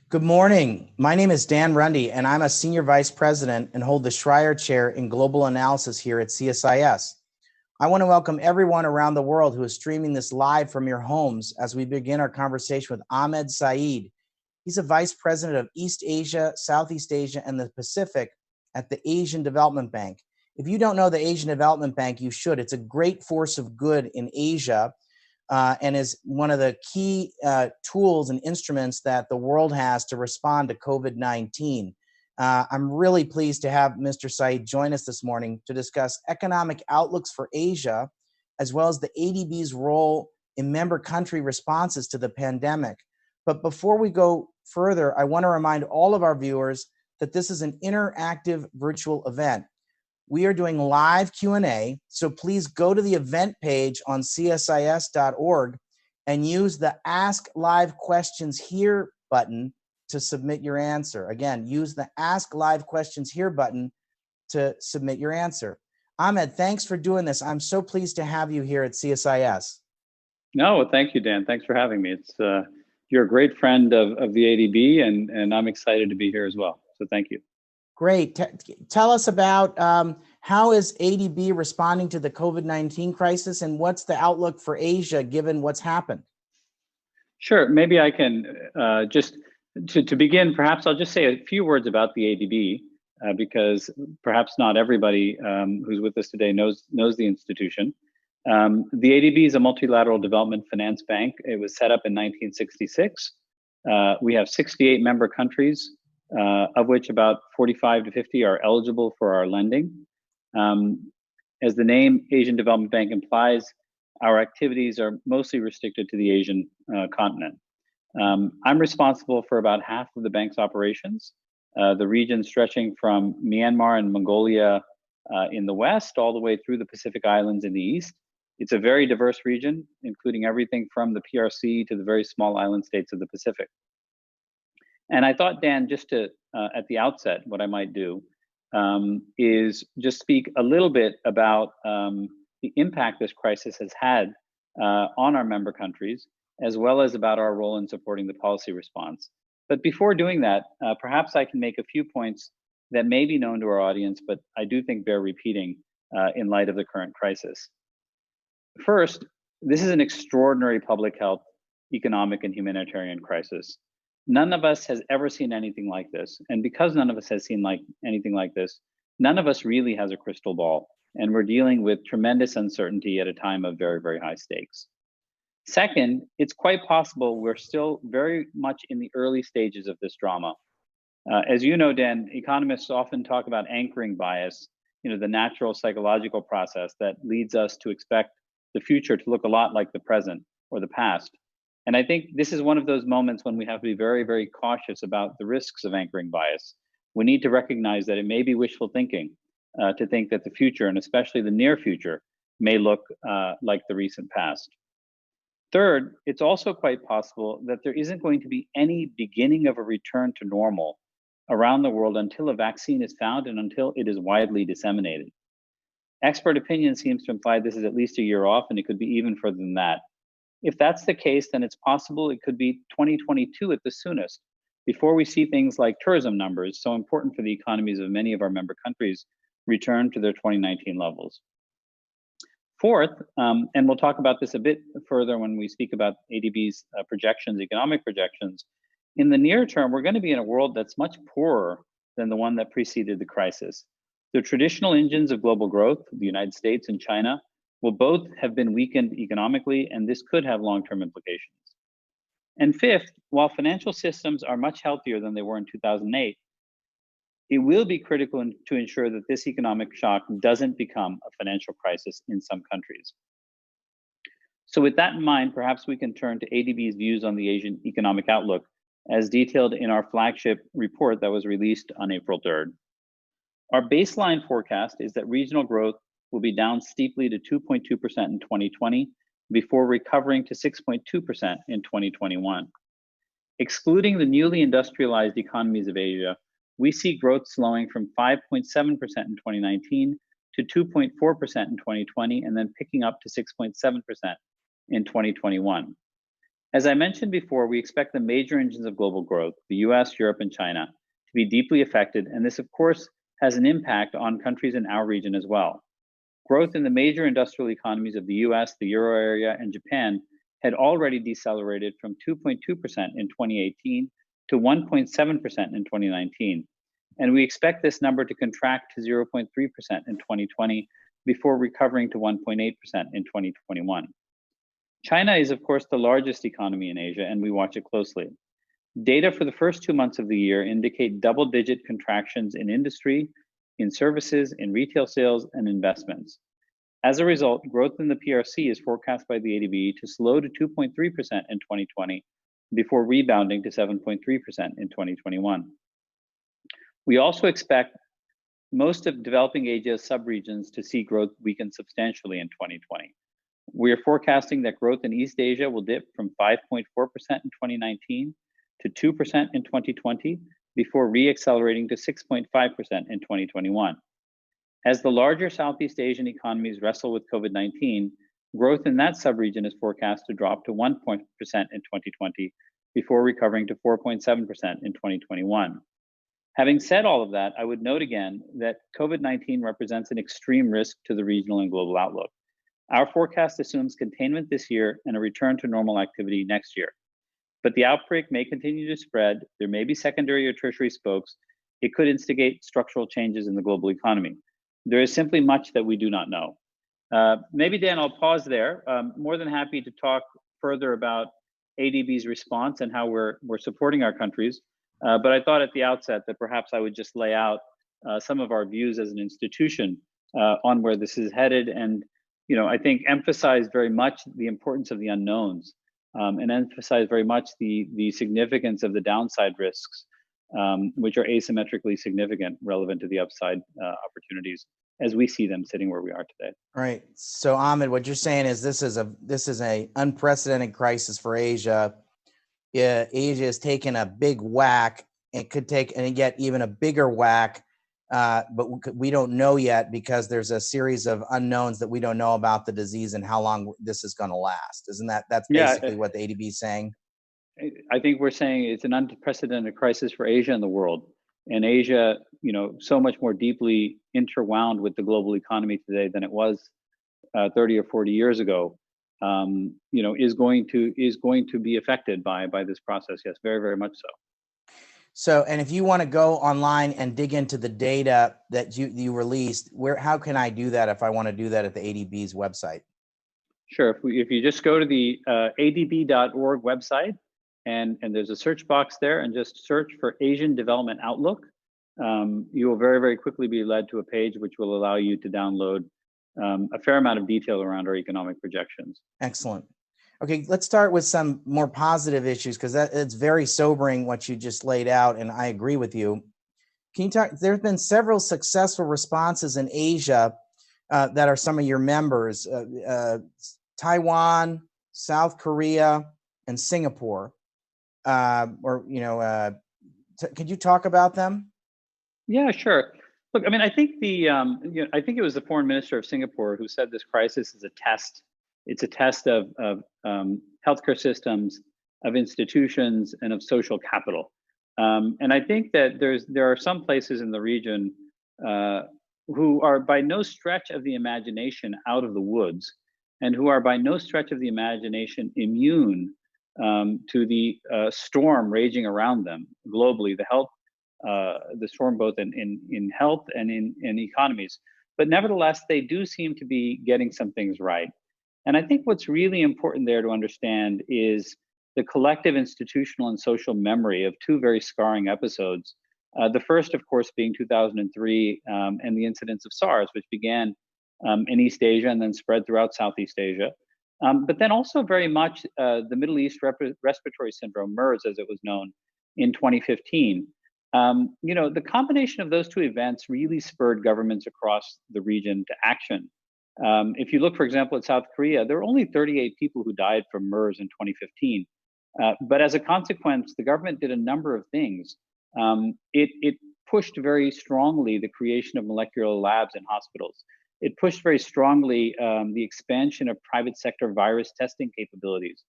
Good morning. My name is Dan Runde, and I'm a Senior Vice President and hold the Schreier Chair in Global Analysis here at CSIS. I want to welcome everyone around the world who is streaming this live from your homes as we begin our conversation with Ahmed Saeed. He's a Vice President of East Asia, Southeast Asia, and the Pacific at the Asian Development Bank. If you don't know the Asian Development Bank, you should. It's a great force of good in Asia. And is one of the key tools and instruments that the world has to respond to COVID-19. I'm really pleased to have Mr. Saeed join us this morning to discuss economic outlooks for Asia, as well as the ADB's role in member country responses to the pandemic. But before we go further, I want to remind all of our viewers that this is an interactive virtual event. We are doing live Q&A, so please go to the event page on csis.org and use the Ask Live Questions Here button to submit your answer. Again, use the Ask Live Questions Here button to submit your answer. Ahmed, thanks for doing this. I'm so pleased to have you here at CSIS. No, well, thank you, Dan. Thanks for having me. It's you're a great friend of the ADB, and I'm excited to be here as well. So thank you. Great. Tell us about how is ADB responding to the COVID-19 crisis, and what's the outlook for Asia given what's happened? Sure. Maybe I can just to begin. Perhaps I'll just say a few words about the ADB because perhaps not everybody who's with us today knows the institution. The ADB is a multilateral development finance bank. It was set up in 1966. We have 68 member countries, of which about 45 to 50 are eligible for our lending. As the name Asian Development Bank implies, our activities are mostly restricted to the Asian continent. I'm responsible for about half of the bank's operations, the region stretching from Myanmar and Mongolia in the west all the way through the Pacific Islands in the east. It's a very diverse region, including everything from the PRC to the very small island states of the Pacific. And I thought, Dan, just to, at the outset, what I might do is just speak a little bit about the impact this crisis has had on our member countries, as well as about our role in supporting the policy response. But before doing that, perhaps I can make a few points that may be known to our audience, but I do think bear repeating in light of the current crisis. First, this is an extraordinary public health, economic, and humanitarian crisis. None of us has ever seen anything like this. And because none of us has seen anything like this, none of us really has a crystal ball. And we're dealing with tremendous uncertainty at a time of very, very high stakes. Second, it's quite possible we're still very much in the early stages of this drama. As you know, Dan, economists often talk about anchoring bias, the natural psychological process that leads us to expect the future to look a lot like the present or the past. And I think this is one of those moments when we have to be very, very cautious about the risks of anchoring bias. We need to recognize that it may be wishful thinking to think that the future, and especially the near future, may look like the recent past. Third, it's also quite possible that there isn't going to be any beginning of a return to normal around the world until a vaccine is found and until it is widely disseminated. Expert opinion seems to imply this is at least a year off, and it could be even further than that. If that's the case, then it's possible it could be 2022 at the soonest, before we see things like tourism numbers, so important for the economies of many of our member countries, return to their 2019 levels. Fourth, and we'll talk about this a bit further when we speak about ADB's projections, economic projections, in the near term, we're going to be in a world that's much poorer than the one that preceded the crisis. The traditional engines of global growth, the United States and China, will both have been weakened economically, and this could have long-term implications. And fifth, while financial systems are much healthier than they were in 2008, it will be critical to ensure that this economic shock doesn't become a financial crisis in some countries. So with that in mind, perhaps we can turn to ADB's views on the Asian economic outlook as detailed in our flagship report that was released on April 3rd. Our baseline forecast is that regional growth will be down steeply to 2.2% in 2020 before recovering to 6.2% in 2021. Excluding the newly industrialized economies of Asia, we see growth slowing from 5.7% in 2019 to 2.4% in 2020, and then picking up to 6.7% in 2021. As I mentioned before, we expect the major engines of global growth, the US, Europe, and China, to be deeply affected, and this, of course, has an impact on countries in our region as well. Growth in the major industrial economies of the US, the Euro area, and Japan had already decelerated from 2.2% in 2018 to 1.7% in 2019. And we expect this number to contract to 0.3% in 2020 before recovering to 1.8% in 2021. China is, of course, the largest economy in Asia, and we watch it closely. Data for the first 2 months of the year indicate double-digit contractions in industry, in services, in retail sales, and investments. As a result, growth in the PRC is forecast by the ADB to slow to 2.3% in 2020 before rebounding to 7.3% in 2021. We also expect most of developing Asia's subregions to see growth weaken substantially in 2020. We are forecasting that growth in East Asia will dip from 5.4% in 2019 to 2% in 2020 before re-accelerating to 6.5% in 2021. As the larger Southeast Asian economies wrestle with COVID-19, growth in that subregion is forecast to drop to 1% in 2020 before recovering to 4.7% in 2021. Having said all of that, I would note again that COVID-19 represents an extreme risk to the regional and global outlook. Our forecast assumes containment this year and a return to normal activity next year. But the outbreak may continue to spread, there may be secondary or tertiary spokes, it could instigate structural changes in the global economy. There is simply much that we do not know. Maybe, Dan, I'll pause there. More than happy to talk further about ADB's response and how we're supporting our countries. But I thought at the outset that perhaps I would just lay out some of our views as an institution on where this is headed, and I think emphasize very much the importance of the unknowns, and emphasize very much the significance of the downside risks, which are asymmetrically significant relevant to the upside opportunities as we see them sitting where we are today. Right. So Ahmed, what you're saying is this is a unprecedented crisis for Asia. Asia has taken a big whack. It could take and get even a bigger whack, but we don't know yet because there's a series of unknowns that we don't know about the disease and how long this is going to last. Isn't that's basically what the ADB is saying? I think we're saying it's an unprecedented crisis for Asia and the world. And Asia, so much more deeply interwound with the global economy today than it was 30 or 40 years ago, is going to be affected by this process. Yes, very, very much so. So, and if you want to go online and dig into the data that you released, how can I do that if I want to do that at the ADB's website? Sure. If you just go to the adb.org website, and there's a search box there, and just search for Asian Development Outlook, you will very, very quickly be led to a page which will allow you to download a fair amount of detail around our economic projections. Excellent. Okay, let's start with some more positive issues, because it's very sobering what you just laid out, and I agree with you. Can you talk? There have been several successful responses in Asia that are some of your members: Taiwan, South Korea, and Singapore. Could you talk about them? Yeah, sure. Look, I mean, I think I think it was the foreign minister of Singapore who said this crisis is a test. It's a test of healthcare systems, of institutions, and of social capital. And I think that there are some places in the region who are by no stretch of the imagination out of the woods, and who are by no stretch of the imagination immune to the storm raging around them globally, the storm both in health and in economies. But nevertheless, they do seem to be getting some things right. And I think what's really important there to understand is the collective institutional and social memory of two very scarring episodes. The first, of course, being 2003 and the incidence of SARS, which began in East Asia and then spread throughout Southeast Asia. But then also very much the Middle East Respiratory Syndrome, MERS, as it was known, in 2015. The combination of those two events really spurred governments across the region to action. If you look, for example, at South Korea, there were only 38 people who died from MERS in 2015. But as a consequence, the government did a number of things. It pushed very strongly the creation of molecular labs in hospitals. It pushed very strongly the expansion of private sector virus testing capabilities.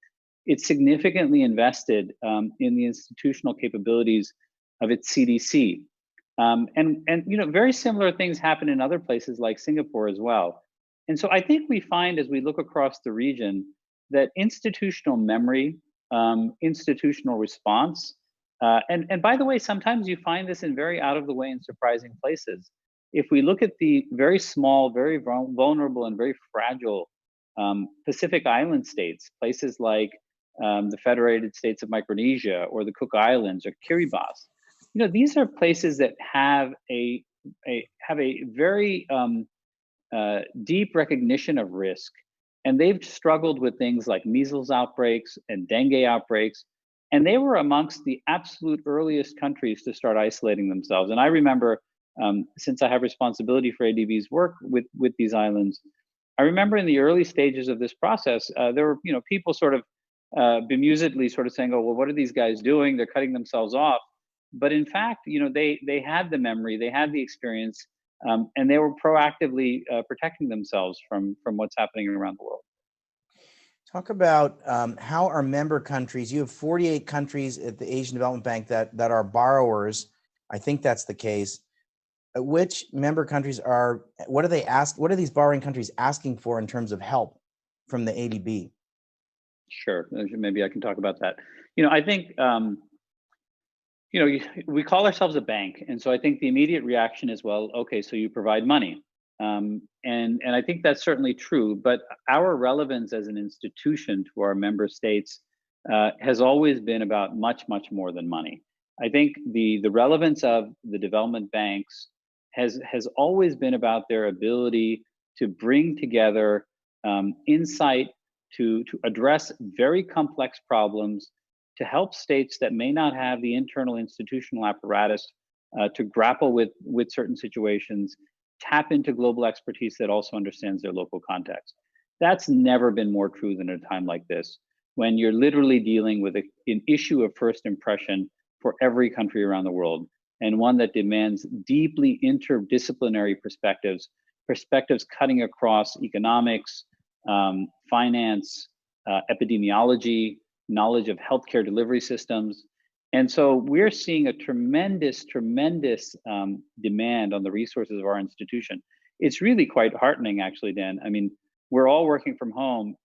It significantly invested in the institutional capabilities of its CDC. And very similar things happen in other places like Singapore as well. And so I think we find as we look across the region that institutional memory, institutional response, and by the way, sometimes you find this in very out of the way and surprising places. If we look at the very small, very vulnerable, and very fragile Pacific Island states, places like the Federated States of Micronesia or the Cook Islands or Kiribati, these are places that have a very deep recognition of risk, and they've struggled with things like measles outbreaks and dengue outbreaks, and they were amongst the absolute earliest countries to start isolating themselves. And I remember, since I have responsibility for ADB's work with these islands, I remember in the early stages of this process, there were people sort of bemusedly sort of saying, "Oh, well, what are these guys doing? They're cutting themselves off." But in fact, they had the memory, they had the experience, and they were proactively protecting themselves from what's happening around the world. Talk about how our member countries, you have 48 countries at the Asian Development Bank that are borrowers. I think that's the case. Which member countries what are these borrowing countries asking for in terms of help from the ADB? Sure, maybe I can talk about that. I think, we call ourselves a bank. And so I think the immediate reaction is, well, okay, so you provide money. And I think that's certainly true, but our relevance as an institution to our member states has always been about much, much more than money. I think the relevance of the development banks has always been about their ability to bring together insight to address very complex problems, to help states that may not have the internal institutional apparatus to grapple with certain situations, tap into global expertise that also understands their local context. That's never been more true than at a time like this, when you're literally dealing with an issue of first impression for every country around the world, and one that demands deeply interdisciplinary perspectives cutting across economics, finance, epidemiology, knowledge of healthcare delivery systems. And so we're seeing a tremendous demand on the resources of our institution. It's really quite heartening, actually, Dan. I mean, we're all working from home,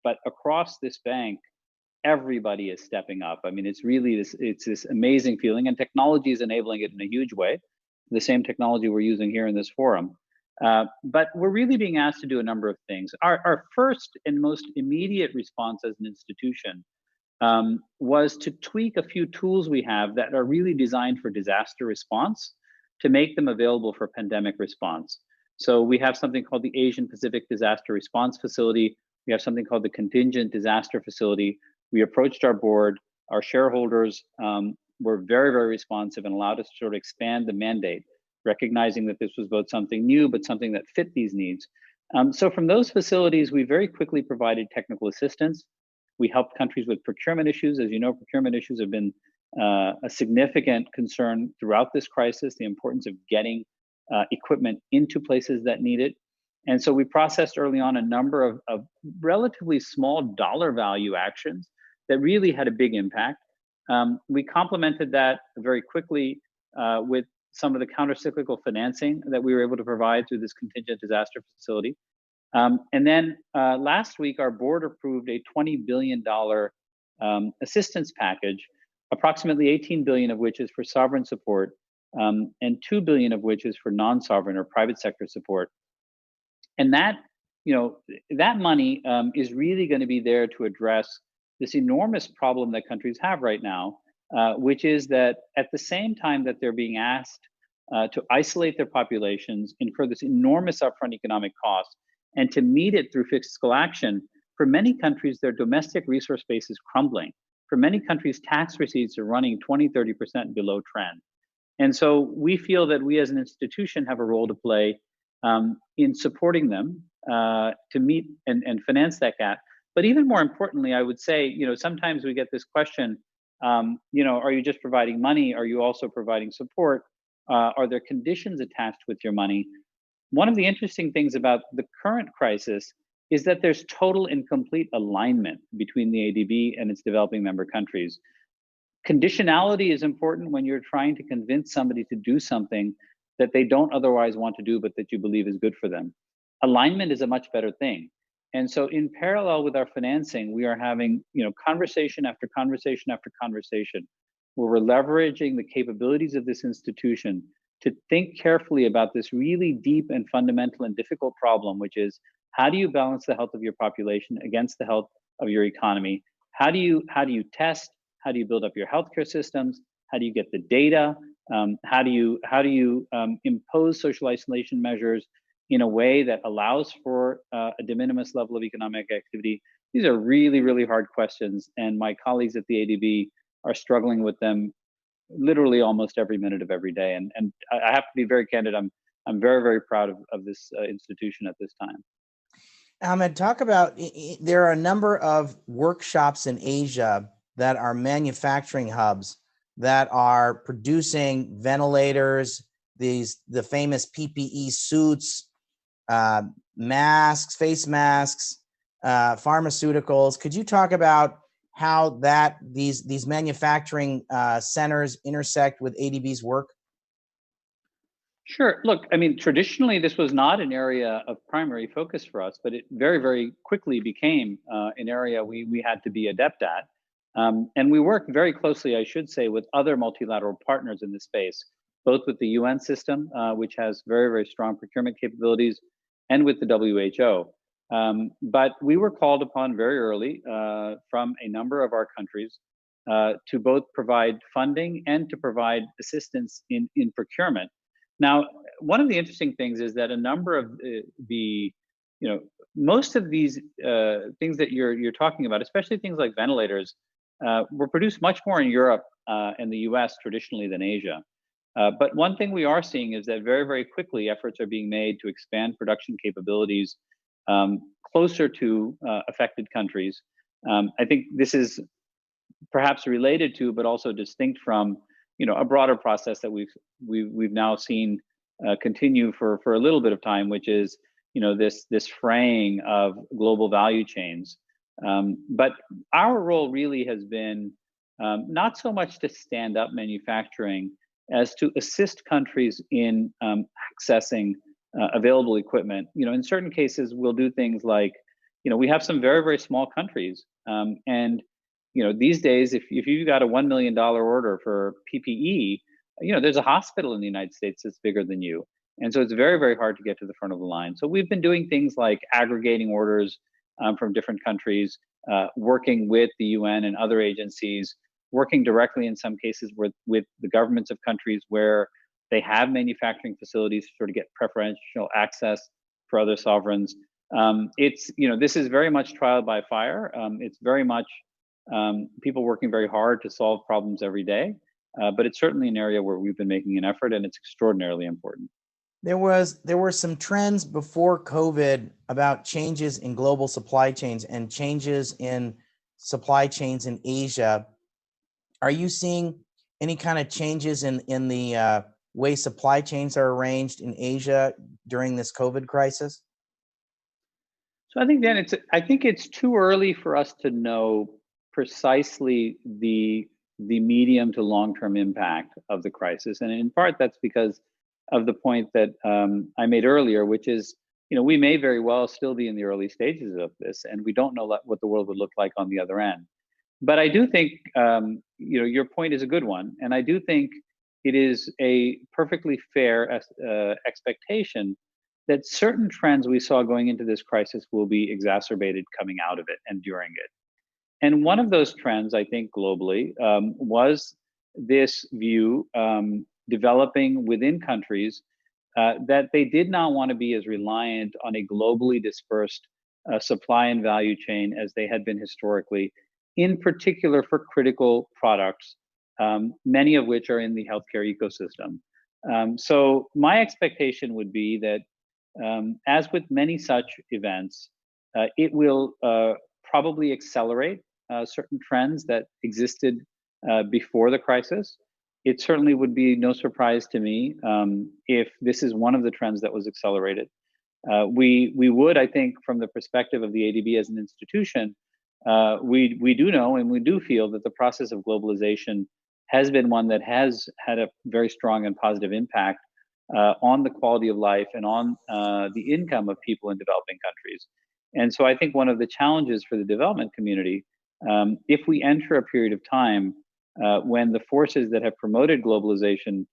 but across this bank, everybody is stepping up. I mean, it's this amazing feeling, and technology is enabling it in a huge way. The same technology we're using here in this forum. But we're really being asked to do a number of things. Our first and most immediate response as an institution was to tweak a few tools we have that are really designed for disaster response, to make them available for pandemic response. So we have something called the Asian Pacific Disaster Response Facility. We have something called the Contingent Disaster Facility. We approached our board, our shareholders were very, very responsive and allowed us to sort of expand the mandate, recognizing that this was both something new, but something that fit these needs. So from those facilities, we very quickly provided technical assistance. We helped countries with procurement issues. As you know, procurement issues have been a significant concern throughout this crisis, the importance of getting equipment into places that need it. And so we processed early on a number of relatively small dollar value actions that really had a big impact. We complemented that very quickly with some of the countercyclical financing that we were able to provide through this contingent disaster facility. And then last week, our board approved a $20 billion assistance package, approximately 18 billion of which is for sovereign support, and 2 billion of which is for non-sovereign or private sector support. And that money is really going to be there to address this enormous problem that countries have right now, which is that at the same time that they're being asked to isolate their populations, incur this enormous upfront economic cost, and to meet it through fiscal action, for many countries, their domestic resource base is crumbling. For many countries, tax receipts are running 20–30% below trend. And so we feel that we as an institution have a role to play in supporting them to meet and finance that gap. But even more importantly, I would say, sometimes we get this question, are you just providing money? Are you also providing support? Are there conditions attached with your money? One of the interesting things about the current crisis is that there's total and complete alignment between the ADB and its developing member countries. Conditionality is important when you're trying to convince somebody to do something that they don't otherwise want to do, but that you believe is good for them. Alignment is a much better thing. And so in parallel with our financing, we are having, conversation after conversation after conversation, where we're leveraging the capabilities of this institution to think carefully about this really deep and fundamental and difficult problem, which is, how do you balance the health of your population against the health of your economy? How do you test? How do you build up your healthcare systems? How do you get the data? How do you impose social isolation measures in a way that allows for a de minimis level of economic activity? These are really, really hard questions, and my colleagues at the ADB are struggling with them literally almost every minute of every day. And I have to be very candid. I'm very, very proud of this institution at this time. Ahmed, talk about, there are a number of workshops in Asia that are manufacturing hubs that are producing ventilators, the famous PPE suits, masks, face masks, pharmaceuticals. Could you talk about how these manufacturing centers intersect with ADB's work? Sure. Look, I mean, traditionally, this was not an area of primary focus for us, but it very, very quickly became an area we had to be adept at. And we work very closely, I should say, with other multilateral partners in this space, both with the UN system, which has very, very strong procurement capabilities, and with the WHO. But we were called upon very early from a number of our countries to both provide funding and to provide assistance in procurement. Now, one of the interesting things is that a number of most of these things that you're talking about, especially things like ventilators, were produced much more in Europe and the US traditionally than Asia. But one thing we are seeing is that very, very quickly efforts are being made to expand production capabilities closer to affected countries. I think this is perhaps related to, but also distinct from, a broader process that we've now seen continue for a little bit of time, which is, this fraying of global value chains. But our role really has been not so much to stand up manufacturing as to assist countries in accessing available equipment. In certain cases, we'll do things like, we have some very, very small countries, and these days, if you got a $1 million order for PPE, there's a hospital in the United States that's bigger than you. And so it's very, very hard to get to the front of the line. So we've been doing things like aggregating orders from different countries, working with the UN and other agencies, working directly in some cases with the governments of countries where they have manufacturing facilities to sort of get preferential access for other sovereigns. This is very much trial by fire. It's very much people working very hard to solve problems every day, but it's certainly an area where we've been making an effort, and it's extraordinarily important. There were some trends before COVID about changes in global supply chains and changes in supply chains in Asia. Are you seeing any kind of changes in the way supply chains are arranged in Asia during this COVID crisis? So I think, Dan, I think it's too early for us to know precisely the medium to long-term impact of the crisis, and in part that's because of the point that I made earlier, which is, we may very well still be in the early stages of this, and we don't know what the world would look like on the other end. But I do think, your point is a good one, and I do think it is a perfectly fair expectation that certain trends we saw going into this crisis will be exacerbated coming out of it and during it. And one of those trends, I think, globally, was this view developing within countries that they did not want to be as reliant on a globally dispersed supply and value chain as they had been historically, in particular for critical products, many of which are in the healthcare ecosystem. So my expectation would be that, as with many such events, it will probably accelerate certain trends that existed before the crisis. It certainly would be no surprise to me if this is one of the trends that was accelerated. We would, I think, from the perspective of the ADB as an institution, we do know and we do feel that the process of globalization has been one that has had a very strong and positive impact on the quality of life and on the income of people in developing countries. And so I think one of the challenges for the development community, if we enter a period of time when the forces that have promoted globalization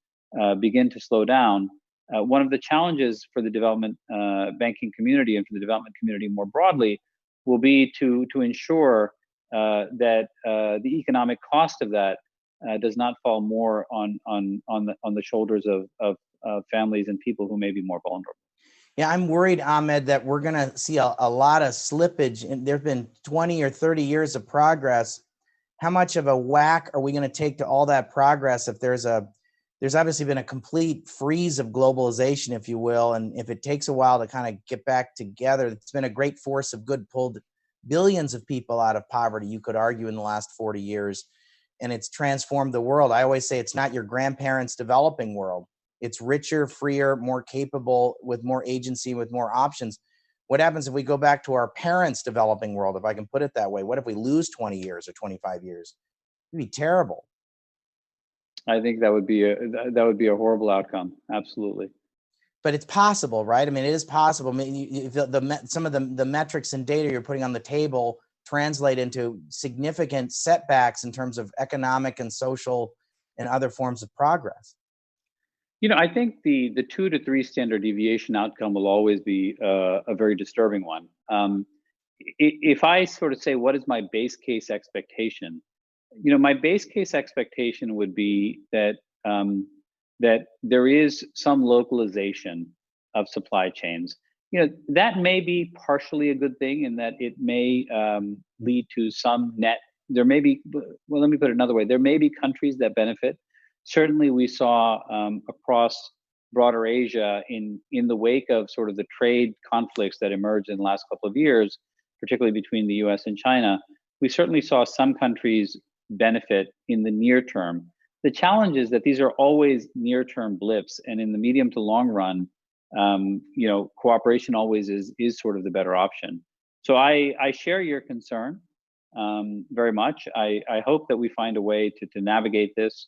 begin to slow down, one of the challenges for the development banking community and for the development community more broadly will be to ensure that the economic cost of that does not fall more on the shoulders of families and people who may be more vulnerable. Yeah, I'm worried, Ahmed, that we're going to see a lot of slippage. And there've been 20 or 30 years of progress. How much of a whack are we going to take to all that progress if there's obviously been a complete freeze of globalization, if you will, and if it takes a while to kind of get back together? It's been a great force of good, pulled billions of people out of poverty, you could argue, in the last 40 years, and it's transformed the world. I always say it's not your grandparents' developing world. It's richer, freer, more capable, with more agency, with more options. What happens if we go back to our parents' developing world, if I can put it that way? What if we lose 20 years or 25 years? It'd be terrible. I think that would be a horrible outcome. Absolutely. But it's possible, right? I mean, it is possible. I mean, some of the metrics and data you're putting on the table translate into significant setbacks in terms of economic and social and other forms of progress. I think the 2 to 3 standard deviation outcome will always be a very disturbing one. If I sort of say, what is my base case expectation? My base case expectation would be that that there is some localization of supply chains. That may be partially a good thing in that it may lead to some net. There may be, well, let me put it another way. There may be countries that benefit. Certainly, we saw across broader Asia in the wake of sort of the trade conflicts that emerged in the last couple of years, particularly between the U.S. and China. We certainly saw some countries benefit in the near term. The challenge is that these are always near-term blips, and in the medium to long run, cooperation always is sort of the better option. So I share your concern very much. I hope that we find a way to navigate this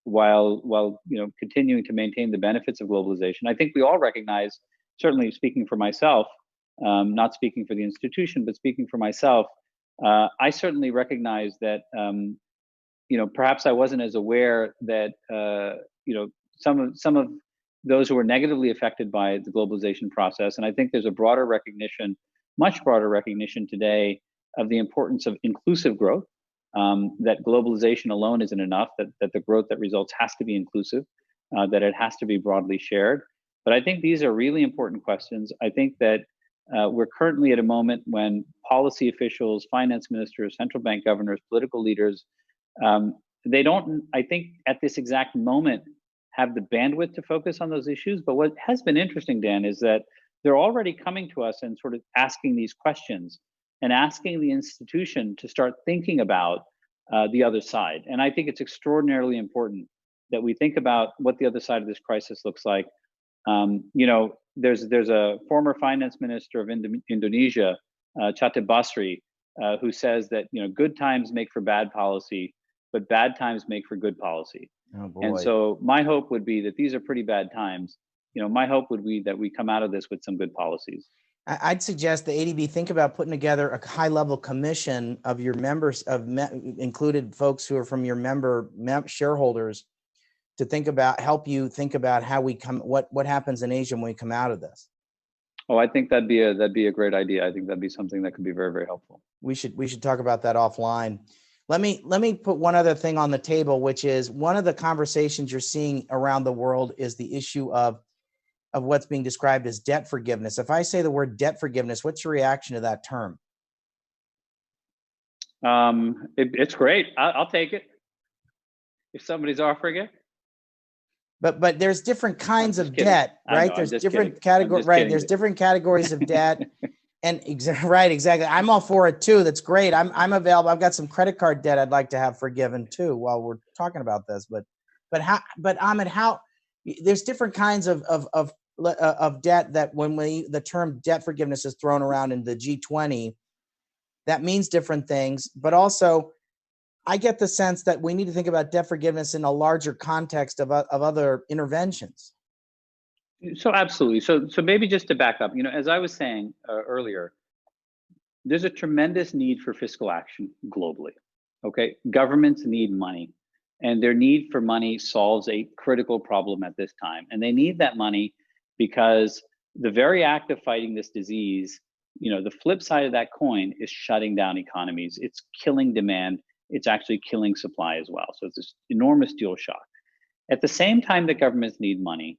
while continuing to maintain the benefits of globalization. I think we all recognize, certainly speaking for myself, not speaking for the institution, but speaking for myself, I certainly recognize that perhaps I wasn't as aware that some of those who were negatively affected by the globalization process, and I think there's a broader recognition, much broader recognition today of the importance of inclusive growth. That globalization alone isn't enough, that the growth that results has to be inclusive, that it has to be broadly shared. But I think these are really important questions. I think that we're currently at a moment when policy officials, finance ministers, central bank governors, political leaders, they don't, I think at this exact moment, have the bandwidth to focus on those issues. But what has been interesting, Dan, is that they're already coming to us and sort of asking these questions and asking the institution to start thinking about the other side. And I think it's extraordinarily important that we think about what the other side of this crisis looks like. There's a former finance minister of Indonesia, Chatib Basri, who says that good times make for bad policy, but bad times make for good policy. Oh, boy. And so my hope would be that these are pretty bad times. My hope would be that we come out of this with some good policies. I'd suggest the ADB think about putting together a high-level commission of your members, included folks who are from your member shareholders, to help you think about how we what happens in Asia when we come out of this. Oh, I think that'd be a great idea. I think that'd be something that could be very, very helpful. We should talk about that offline. Let me put one other thing on the table, which is one of the conversations you're seeing around the world is the issue of what's being described as debt forgiveness. If I say the word debt forgiveness, what's your reaction to that term? It's great. I'll take it if somebody's offering it. But there's different kinds of debt, right? There's different categories, right? There's different categories of debt. And right, exactly. I'm all for it too. That's great. I'm available. I've got some credit card debt I'd like to have forgiven too while we're talking about this. But Ahmed, there's different kinds of of debt that when the term debt forgiveness is thrown around in the G20, that means different things. But also, I get the sense that we need to think about debt forgiveness in a larger context of other interventions. So absolutely. So maybe just to back up, as I was saying earlier, there's a tremendous need for fiscal action globally. Okay, governments need money, and their need for money solves a critical problem at this time. And they need that money because the very act of fighting this disease, the flip side of that coin is shutting down economies. It's killing demand. It's actually killing supply as well. So it's this enormous dual shock. At the same time that governments need money,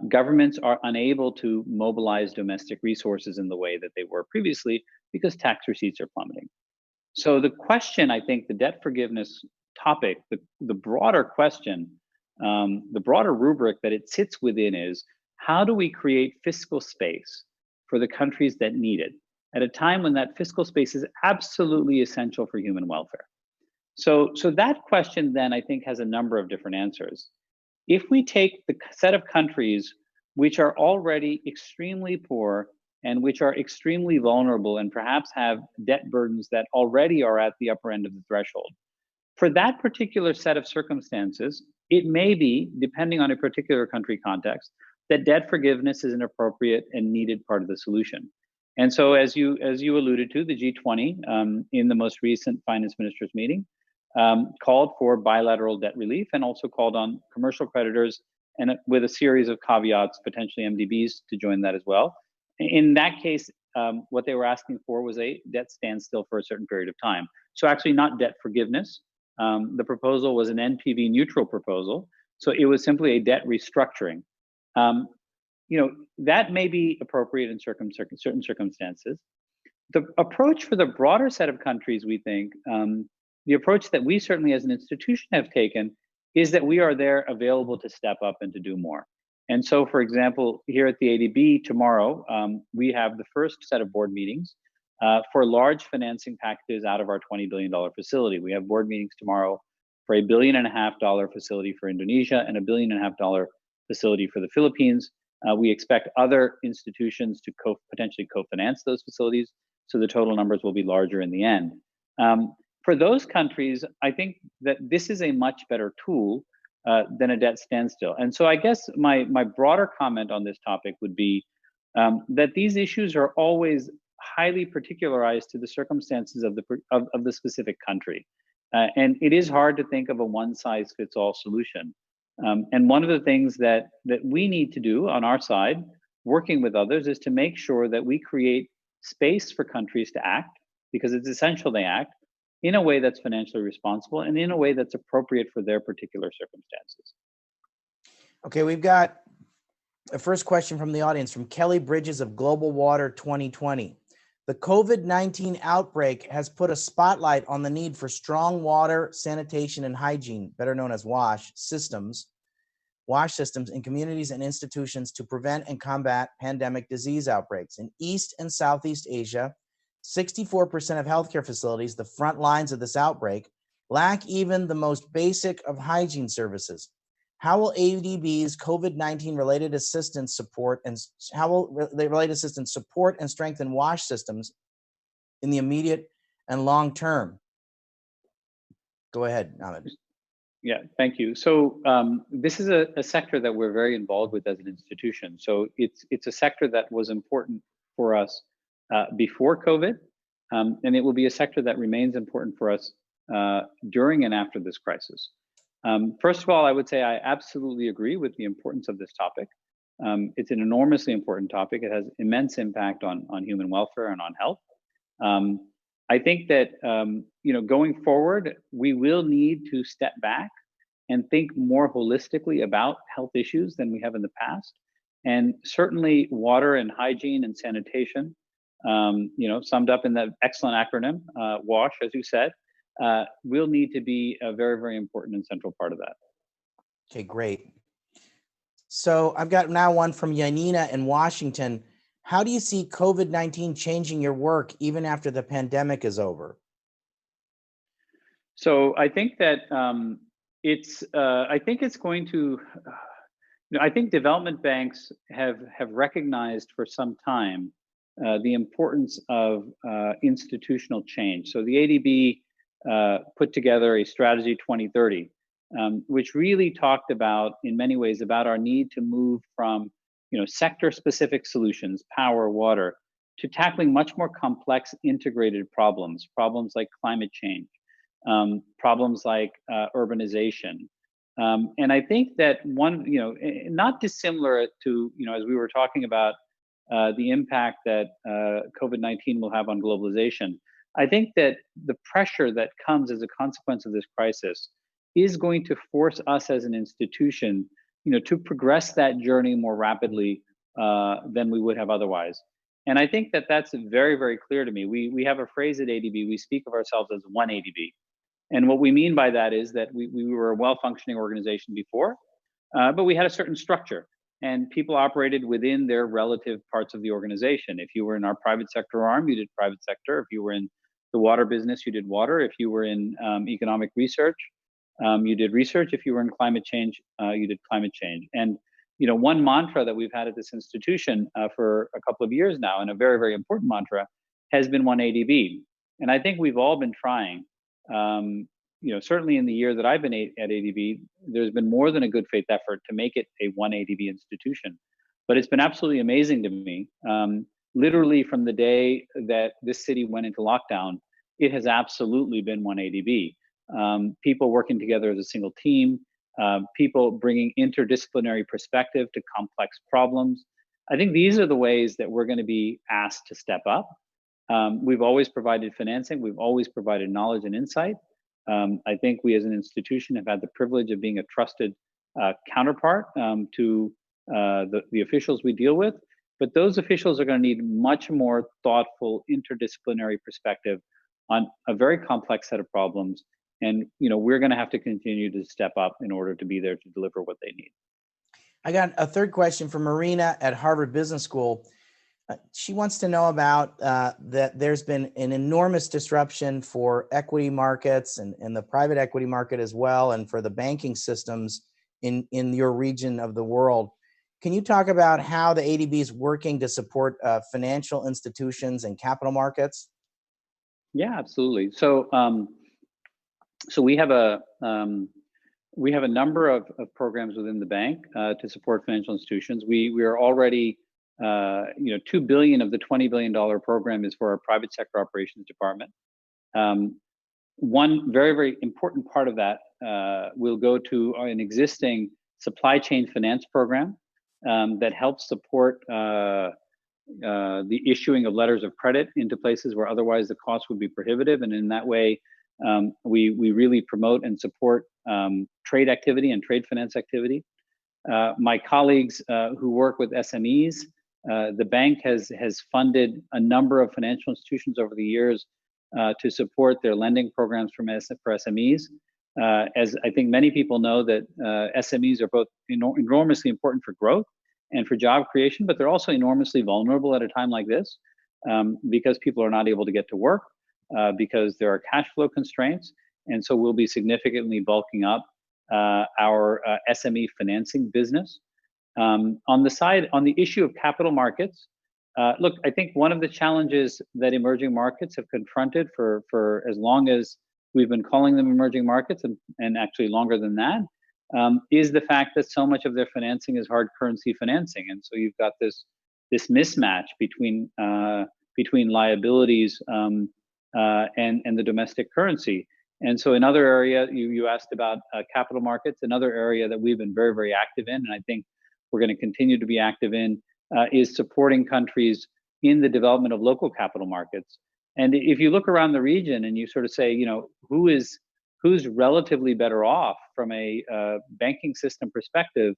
governments are unable to mobilize domestic resources in the way that they were previously because tax receipts are plummeting. So the question, I think, the debt forgiveness topic, the broader question, the broader rubric that it sits within is, how do we create fiscal space for the countries that need it at a time when that fiscal space is absolutely essential for human welfare? So that question then, I think, has a number of different answers. If we take the set of countries which are already extremely poor and which are extremely vulnerable and perhaps have debt burdens that already are at the upper end of the threshold, for that particular set of circumstances, it may be, depending on a particular country context, that debt forgiveness is an appropriate and needed part of the solution. And so, as you alluded to, the G20 in the most recent finance ministers meeting called for bilateral debt relief and also called on commercial creditors and with a series of caveats, potentially MDBs, to join that as well. In that case, what they were asking for was a debt standstill for a certain period of time. So actually not debt forgiveness. The proposal was an NPV neutral proposal. So it was simply a debt restructuring. That may be appropriate in certain circumstances. The approach for the broader set of countries, we think, the approach that we certainly as an institution have taken is that we are there available to step up and to do more. And so, for example, here at the ADB tomorrow, we have the first set of board meetings for large financing packages out of our $20 billion facility. We have board meetings tomorrow for a $1.5 billion facility for Indonesia and a $1.5 billion facility for the Philippines. We expect other institutions to potentially co-finance those facilities, so the total numbers will be larger in the end. For those countries, I think that this is a much better tool than a debt standstill. And so I guess my broader comment on this topic would be that these issues are always highly particularized to the circumstances of the specific country. And it is hard to think of a one-size-fits-all solution. And one of the things that we need to do on our side, working with others, is to make sure that we create space for countries to act, because it's essential they act, in a way that's financially responsible and in a way that's appropriate for their particular circumstances. Okay, we've got a first question from the audience from Kelly Bridges of Global Water 2020. The COVID-19 outbreak has put a spotlight on the need for strong water, sanitation, and hygiene, better known as WASH systems in communities and institutions to prevent and combat pandemic disease outbreaks. In East and Southeast Asia, 64% of healthcare facilities, the front lines of this outbreak, lack even the most basic of hygiene services. How will ADB's COVID-19 related assistance support and strengthen WASH systems in the immediate and long term? Go ahead, Ahmed. Yeah, thank you. So this is a sector that we're very involved with as an institution. So it's a sector that was important for us before COVID, and it will be a sector that remains important for us during and after this crisis. First of all, I would say I absolutely agree with the importance of this topic. It's an enormously important topic. It has immense impact on human welfare and on health. I think that going forward, we will need to step back and think more holistically about health issues than we have in the past. And certainly water and hygiene and sanitation, summed up in that excellent acronym, WASH, as you said, will need to be a very, very important and central part of that. Okay, great. So I've got now one from Yanina in Washington. How do you see COVID-19 changing your work even after the pandemic is over? So I think that it's going to, I think development banks have recognized for some time the importance of institutional change. So the ADB put together a strategy 2030, which really talked about, in many ways, about our need to move from sector-specific solutions, power, water, to tackling much more complex integrated problems like climate change, problems like urbanization. And I think that one, not dissimilar to, as we were talking about the impact that COVID-19 will have on globalization, I think that the pressure that comes as a consequence of this crisis is going to force us as an institution, to progress that journey more rapidly than we would have otherwise. And I think that that's very, very clear to me. We have a phrase at ADB, we speak of ourselves as one ADB. And what we mean by that is that we were a well-functioning organization before, but we had a certain structure and people operated within their relative parts of the organization. If you were in our private sector arm, you did private sector. If you were in the water business, you did water. If you were in economic research, you did research. If you were in climate change, you did climate change. And one mantra that we've had at this institution for a couple of years now, and a very, very important mantra, has been one ADB. And I think we've all been trying. Certainly in the year that I've been at ADB, there's been more than a good faith effort to make it a one ADB institution. But it's been absolutely amazing to me. Literally from the day that this city went into lockdown, it has absolutely been one ADB. People working together as a single team, people bringing interdisciplinary perspective to complex problems. I think these are the ways that we're going to be asked to step up. We've always provided financing. We've always provided knowledge and insight. I think we as an institution have had the privilege of being a trusted counterpart to the officials we deal with. But those officials are going to need much more thoughtful interdisciplinary perspective on a very complex set of problems. And we're going to have to continue to step up in order to be there to deliver what they need. I got a third question from Marina at Harvard Business School. She wants to know about that there's been an enormous disruption for equity markets and the private equity market as well, and for the banking systems in your region of the world. Can you talk about how the ADB is working to support financial institutions and capital markets? Yeah, absolutely. So we have a number of programs within the bank to support financial institutions. We are already $2 billion of the $20 billion program is for our private sector operations department. One very, very important part of that will go to an existing supply chain finance program that helps support the issuing of letters of credit into places where otherwise the cost would be prohibitive. And in that way, we really promote and support trade activity and trade finance activity. My colleagues who work with SMEs, the bank has funded a number of financial institutions over the years to support their lending programs for SMEs. As I think many people know, that SMEs are both enormously important for growth and for job creation, but they're also enormously vulnerable at a time like this because people are not able to get to work, because there are cash flow constraints. And so we'll be significantly bulking up our SME financing business. On the issue of capital markets, look, I think one of the challenges that emerging markets have confronted for as long as we've been calling them emerging markets, and actually longer than that, is the fact that so much of their financing is hard currency financing. And so you've got this mismatch between liabilities and the domestic currency. And so another area, you asked about capital markets, another area that we've been very, very active in, and I think we're going to continue to be active in, is supporting countries in the development of local capital markets. And if you look around the region and you sort of say, who's relatively better off from a banking system perspective,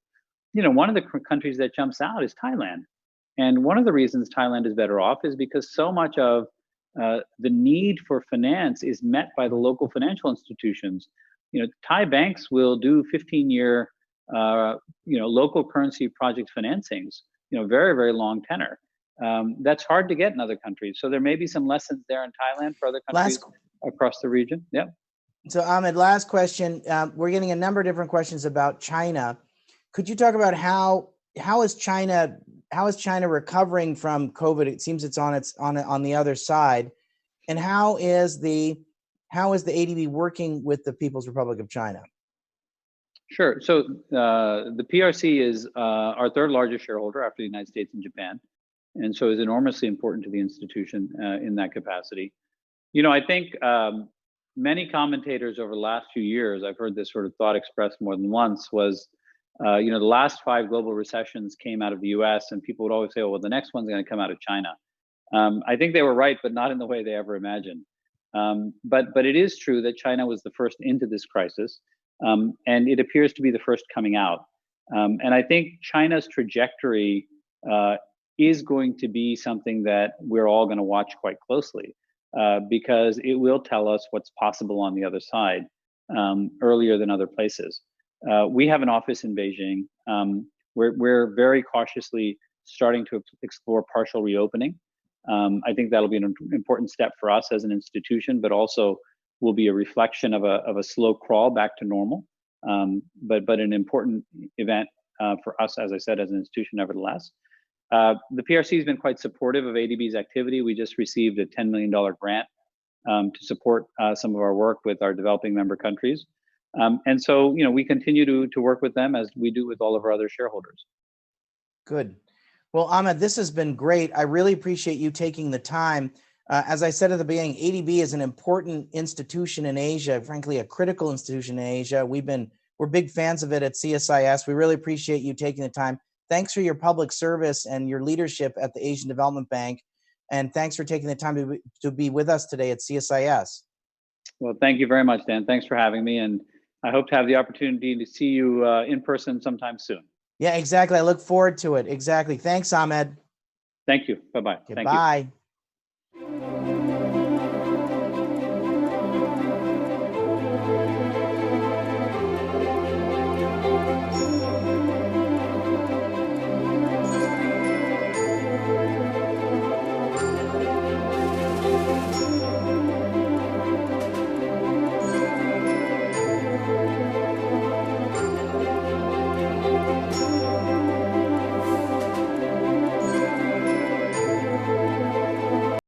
one of the countries that jumps out is Thailand. And one of the reasons Thailand is better off is because so much of the need for finance is met by the local financial institutions. Thai banks will do 15-year, local currency project financings, very, very long tenor. That's hard to get in other countries. So there may be some lessons there in Thailand for other countries across the region. Yeah. So Ahmed, last question. We're getting a number of different questions about China. Could you talk about how is China recovering from COVID? It seems it's on the other side, and how is the ADB working with the People's Republic of China? Sure. So the PRC is our third largest shareholder after the United States and Japan, and so is enormously important to the institution in that capacity. You know, I think many commentators over the last few years, I've heard this sort of thought expressed more than once, was, you know, the last 5 global recessions came out of the US, and people would always say, oh, well, the next one's going to come out of China. I think they were right, but not in the way they ever imagined. But it is true that China was the first into this crisis, and it appears to be the first coming out. And I think China's trajectory is going to be something that we're all going to watch quite closely, because it will tell us what's possible on the other side earlier than other places. We have an office in Beijing. We're very cautiously starting to explore partial reopening. I think that'll be an important step for us as an institution, but also will be a reflection of a slow crawl back to normal. But an important event for us, as I said, as an institution, nevertheless. The PRC has been quite supportive of ADB's activity. We just received a $10 million grant to support some of our work with our developing member countries. And so, you know, we continue to work with them as we do with all of our other shareholders. Good. Well, Ahmed, this has been great. I really appreciate you taking the time. As I said at the beginning, ADB is an important institution in Asia, frankly, a critical institution in Asia. We're big fans of it at CSIS. We really appreciate you taking the time. Thanks for your public service and your leadership at the Asian Development Bank. And thanks for taking the time to be with us today at CSIS. Well, thank you very much, Dan. Thanks for having me. And I hope to have the opportunity to see you in person sometime soon. Yeah, exactly. I look forward to it. Exactly. Thanks, Ahmed. Thank you. Bye-bye. Okay, bye.